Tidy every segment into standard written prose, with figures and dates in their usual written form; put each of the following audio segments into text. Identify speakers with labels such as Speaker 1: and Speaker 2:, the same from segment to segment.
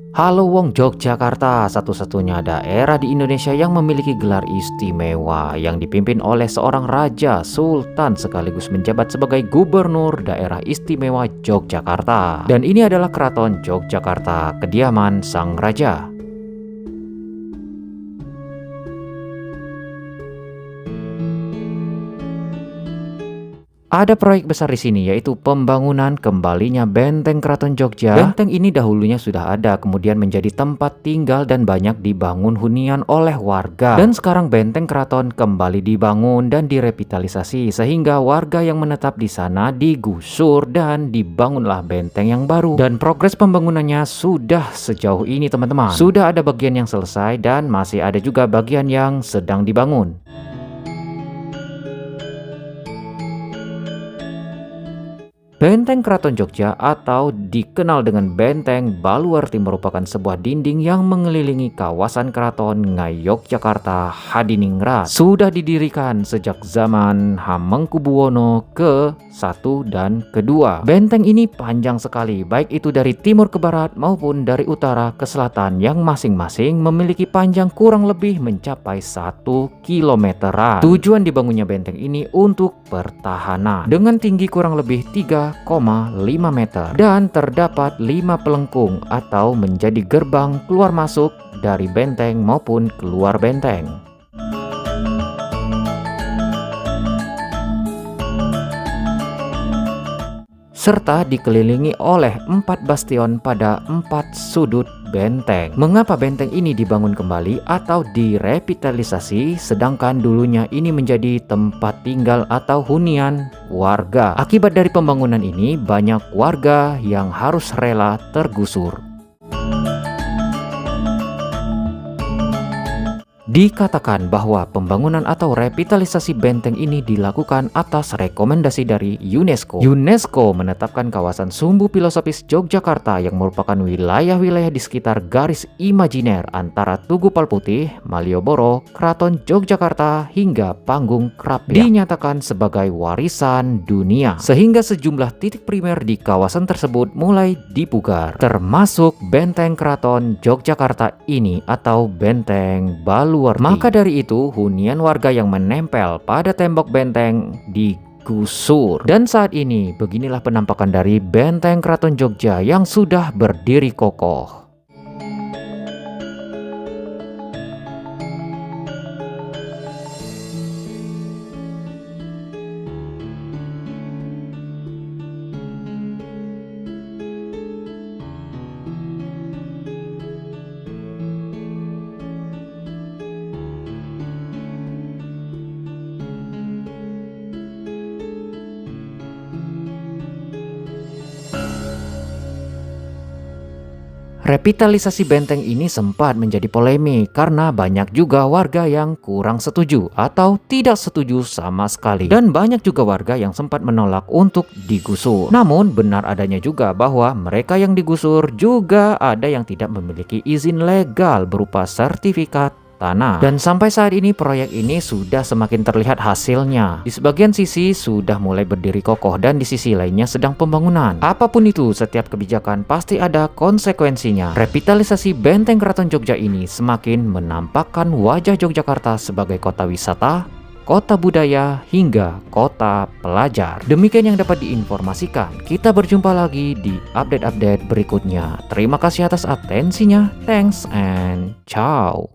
Speaker 1: Halo Wong, Yogyakarta, satu-satunya daerah di Indonesia yang memiliki gelar istimewa yang dipimpin oleh seorang raja, sultan sekaligus menjabat sebagai gubernur daerah istimewa Yogyakarta. Dan ini adalah Keraton Yogyakarta, kediaman sang raja. Ada proyek besar di sini, yaitu pembangunan kembalinya Benteng Keraton Jogja. Benteng ini dahulunya sudah ada, kemudian menjadi tempat tinggal dan banyak dibangun hunian oleh warga. Dan sekarang Benteng Keraton kembali dibangun dan direvitalisasi, sehingga warga yang menetap di sana digusur dan dibangunlah benteng yang baru. Dan progres pembangunannya sudah sejauh ini, teman-teman. Sudah ada bagian yang selesai dan masih ada juga bagian yang sedang dibangun. Benteng Keraton Jogja atau dikenal dengan Benteng Baluwerti merupakan sebuah dinding yang mengelilingi kawasan Keraton Ngayogyakarta Hadiningrat. Sudah didirikan sejak zaman Hamengkubuwono ke-1 dan ke-2. Benteng ini panjang sekali, baik itu dari timur ke barat maupun dari utara ke selatan, yang masing-masing memiliki panjang kurang lebih mencapai 1 kilometeran. Tujuan dibangunnya benteng ini untuk pertahanan dengan tinggi kurang lebih 3,5 meter dan terdapat 5 pelengkung atau menjadi gerbang keluar masuk dari benteng maupun keluar benteng. Serta dikelilingi oleh 4 bastion pada 4 sudut benteng. Mengapa benteng ini dibangun kembali atau direvitalisasi sedangkan dulunya ini menjadi tempat tinggal atau hunian warga? Akibat dari pembangunan ini, banyak warga yang harus rela tergusur. Dikatakan bahwa pembangunan atau revitalisasi benteng ini dilakukan atas rekomendasi dari UNESCO. UNESCO menetapkan kawasan sumbu filosofis Yogyakarta yang merupakan wilayah-wilayah di sekitar garis imajiner antara Tugu Palputih, Malioboro, Keraton Yogyakarta hingga Panggung Krapyak dinyatakan sebagai warisan dunia. Sehingga sejumlah titik primer di kawasan tersebut mulai dipugar, termasuk Benteng Keraton Yogyakarta ini atau Benteng Baluwerti. Maka dari itu, hunian warga yang menempel pada tembok benteng digusur. Dan saat ini, beginilah penampakan dari Benteng Keraton Jogja yang sudah berdiri kokoh. Revitalisasi benteng ini sempat menjadi polemik karena banyak juga warga yang kurang setuju atau tidak setuju sama sekali. Dan banyak juga warga yang sempat menolak untuk digusur. Namun benar adanya juga bahwa mereka yang digusur juga ada yang tidak memiliki izin legal berupa sertifikat tanah. Dan sampai saat ini proyek ini sudah semakin terlihat hasilnya. Di sebagian sisi sudah mulai berdiri kokoh dan di sisi lainnya sedang pembangunan. Apapun itu, setiap kebijakan pasti ada konsekuensinya. Revitalisasi Benteng Keraton Jogja ini semakin menampakkan wajah Yogyakarta sebagai kota wisata, kota budaya, hingga kota pelajar. Demikian yang dapat diinformasikan. Kita berjumpa lagi di update-update berikutnya. Terima kasih atas atensinya. Thanks and ciao.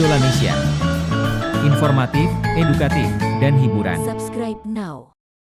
Speaker 2: Indolanesia. Informatif, edukatif, dan hiburan.
Speaker 3: Subscribe now.